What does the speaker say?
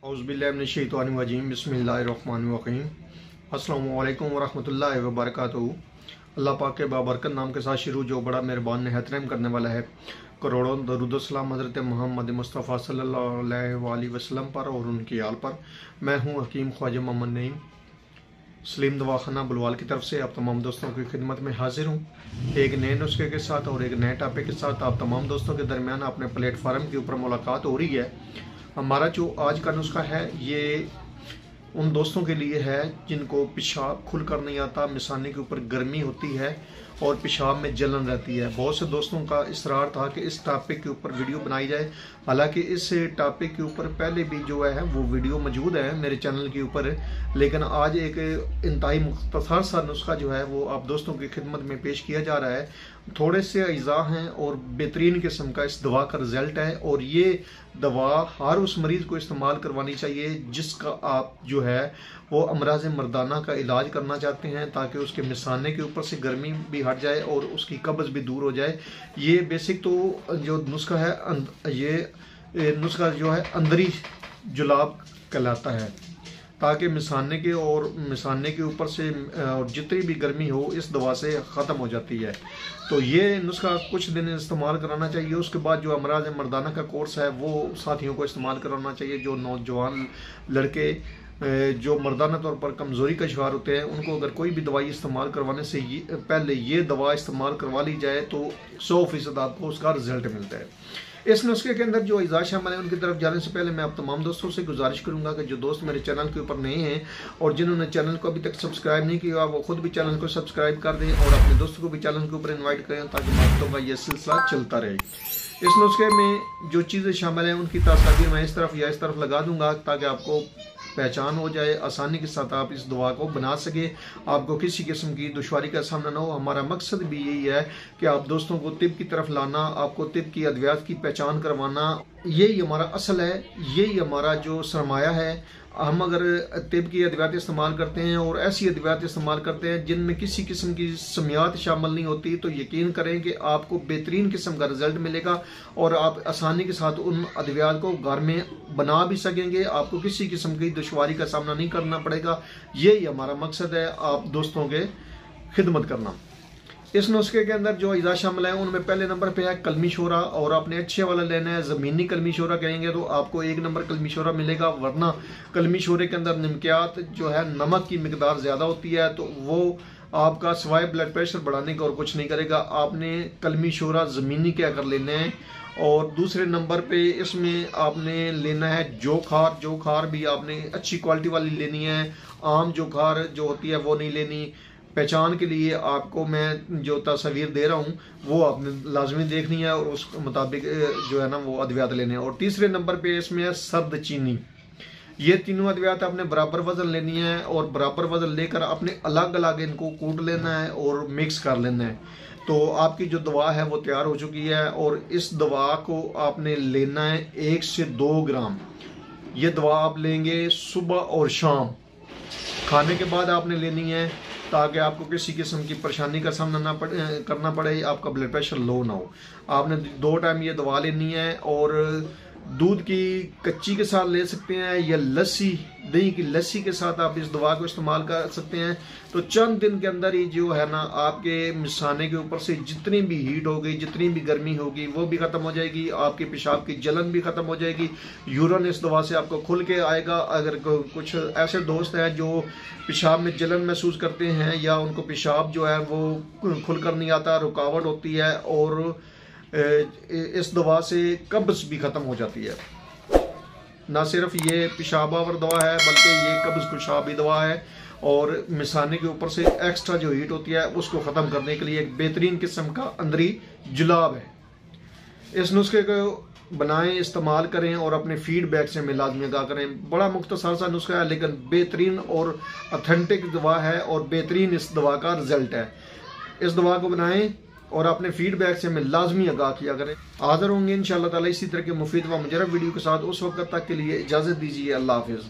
औज़ुबिल्लाहिमिनश्शैतानिर्रजीम बिस्मिल्लाहिर्रहमानिर्रहीम अस्सलामु अलैकुम वरहमतुल्लाहि वबरकातुहू। अल्लाह पाक के बाबरकत नाम के साथ शुरू जो बड़ा मेहरबान नहायत रहम करने वाला है। करोड़ों दरूद सलाम हज़रत मोहम्मद मुस्तफ़ा सल्लल्लाहु अलैहि वसल्लम पर और उनकी आल पर। मैं हूँ हकीम ख्वाजा मोहम्मद नईम सलीम दवाखाना बुलवाल की तरफ से आप तमाम दोस्तों की खिदमत में हाजिर हूँ एक नए नुस्खे के साथ और एक नए टॉपिक के साथ। आप तमाम दोस्तों के दरमियान अपने प्लेटफार्म के ऊपर मुलाकात हो रही है। हमारा जो आज का नुस्खा है ये उन दोस्तों के लिए है जिनको पेशाब खुलकर नहीं आता, मिसाने के ऊपर गर्मी होती है और पेशाब में जलन रहती है। बहुत से दोस्तों का इसरार था कि इस टॉपिक के ऊपर वीडियो बनाई जाए। हालांकि इस टॉपिक के ऊपर पहले भी जो है वो वीडियो मौजूद है मेरे चैनल के ऊपर, लेकिन आज एक इंतहाई मुख्तसर सा नुस्खा जो है वो आप दोस्तों की खिदमत में पेश किया जा रहा है। थोड़े से अज्जा हैं और बेहतरीन किस्म का इस दवा का रिजल्ट है और ये दवा हर उस मरीज़ को इस्तेमाल करवानी चाहिए जिसका आप जो है वो अमराज मर्दाना का इलाज करना चाहते हैं, ताकि उसके मिसाने के ऊपर से गर्मी भी हट जाए और उसकी कब्ज़ भी दूर हो जाए। ये बेसिक तो जो नुस्खा है ये नुस्खा जो है अंदरी जुलाब कहलाता है, ताकि मिसाने के ऊपर से और जितनी भी गर्मी हो इस दवा से ख़त्म हो जाती है। तो ये नुस्खा कुछ दिन इस्तेमाल कराना चाहिए। उसके बाद जो अमराज मर्दाना का कोर्स है वो साथियों को इस्तेमाल कराना चाहिए। जो नौजवान लड़के जो मर्दाना तौर पर कमज़ोरी का शिकार होते हैं उनको अगर कोई भी दवाई इस्तेमाल करवाने से पहले ये दवा इस्तेमाल करवा ली जाए तो 100% आपको उसका रिजल्ट मिलता है। इस नुस्खे के अंदर जो अज़ा शामिल है उनकी तरफ जाने से पहले मैं आप तमाम दोस्तों से गुजारिश करूंगा कि जो दोस्त मेरे चैनल के ऊपर नए हैं और जिन्होंने चैनल को अभी तक सब्सक्राइब नहीं किया वो खुद भी चैनल को सब्सक्राइब कर दें और अपने दोस्तों को भी चैनल के ऊपर इन्वाइट करें, ताकि बातों का यह सिलसिला चलता रहे। इस नुस्खे में जो चीज़ें शामिल हैं उनकी तस्वीर मैं इस तरफ या इस तरफ लगा दूंगा ताकि आपको पहचान हो जाए, आसानी के साथ आप इस दवा को बना सके, आपको किसी किस्म की दुश्वारी का सामना ना हो। हमारा मकसद भी यही है कि आप दोस्तों को तिब की तरफ लाना, आपको तिब की अद्वियात की पहचान करवाना, यही हमारा असल है, यही हमारा जो सरमाया है। हम अगर तिब की अद्वियात इस्तेमाल करते हैं और ऐसी अद्वियात इस्तेमाल करते हैं जिनमें किसी किस्म की समियात शामिल नहीं होती, तो यकीन करें कि आपको बेहतरीन किस्म का रिजल्ट मिलेगा और आप आसानी के साथ उन अद्वियात को घर में बना भी सकेंगे। आपको किसी किस्म की दुश्वारी का सामना नहीं करना पड़ेगा। यही हमारा मकसद है, आप दोस्तों के खिदमत करना। इस नुस्खे के अंदर जो अज़ा शामिल है उनमें पहले नंबर पे है कलमी शोरा, और आपने अच्छे वाला लेना है। ज़मीनी कलमी शोरा कहेंगे तो आपको 1 नंबर कलमी शोरा मिलेगा, वरना कलमी शोरे के अंदर नमकियात जो है नमक की मिकदार ज़्यादा होती है, तो वो आपका सिवाय ब्लड प्रेशर बढ़ाने का और कुछ नहीं करेगा। आपने कलमी शोरा ज़मीनी के अगर लेना है। और दूसरे नंबर पे इसमें आपने लेना है जोखार। जोखार भी आपने अच्छी क्वालिटी वाली लेनी है, आम जोखार जो होती है वो नहीं लेनी। पहचान के लिए आपको मैं जो तस्वीर दे रहा हूँ वो आपने लाजमी देखनी है और उस मुताबिक जो है ना वो अद्वियात लेने हैं। और तीसरे नंबर पे इसमें है सर्द चीनी। ये तीनों अद्वियात आपने बराबर वजन लेनी है और बराबर वजन लेकर आपने अलग अलग इनको कूट लेना है और मिक्स कर लेना है। तो आपकी जो दवा है वो तैयार हो चुकी है और इस दवा को आपने लेना है 1 से 2 ग्राम। ये दवा आप लेंगे सुबह और शाम, खाने के बाद आपने लेनी है, ताकि आपको किसी किस्म की परेशानी का सामना ना करना पड़े, आपका ब्लड प्रेशर लो ना हो। आपने 2 टाइम ये दवा लेनी है और दूध की कच्ची के साथ ले सकते हैं या लस्सी, दही की लस्सी के साथ आप इस दवा को इस्तेमाल कर सकते हैं। तो चंद दिन के अंदर ही जो है ना आपके मिसाने के ऊपर से जितनी भी हीट होगी, जितनी भी गर्मी होगी वो भी ख़त्म हो जाएगी, आपके पेशाब की जलन भी ख़त्म हो जाएगी, यूरिन इस दवा से आपको खुल के आएगा। अगर कुछ ऐसे दोस्त हैं जो पेशाब में जलन महसूस करते हैं या उनको पेशाब जो है वो खुलकर नहीं आता, रुकावट होती है, और इस दवा से कब्ज़ भी ख़त्म हो जाती है। ना सिर्फ ये पेशाबावर दवा है बल्कि ये कब्ज़ कुशा भी दवा है और मिसाने के ऊपर से एक्स्ट्रा जो हीट होती है उसको ख़त्म करने के लिए एक बेहतरीन किस्म का अंदरी जुलाब है। इस नुस्खे को बनाएं, इस्तेमाल करें और अपने फीडबैक से हमें लाजमी आगाह करें। बड़ा मुख्तसर सा नुस्खा है लेकिन बेहतरीन और ऑथेंटिक दवा है और बेहतरीन इस दवा का रिजल्ट है। इस दवा को बनाएं और अपने फीडबैक से हमें लाजमी आगाह किया करें। हाज़िर होंगे इंशाअल्लाह ताला इसी तरह के मुफीद व मुजरब वीडियो के साथ। उस वक्त तक के लिए इजाज़त दीजिए। अल्लाह हाफिज़।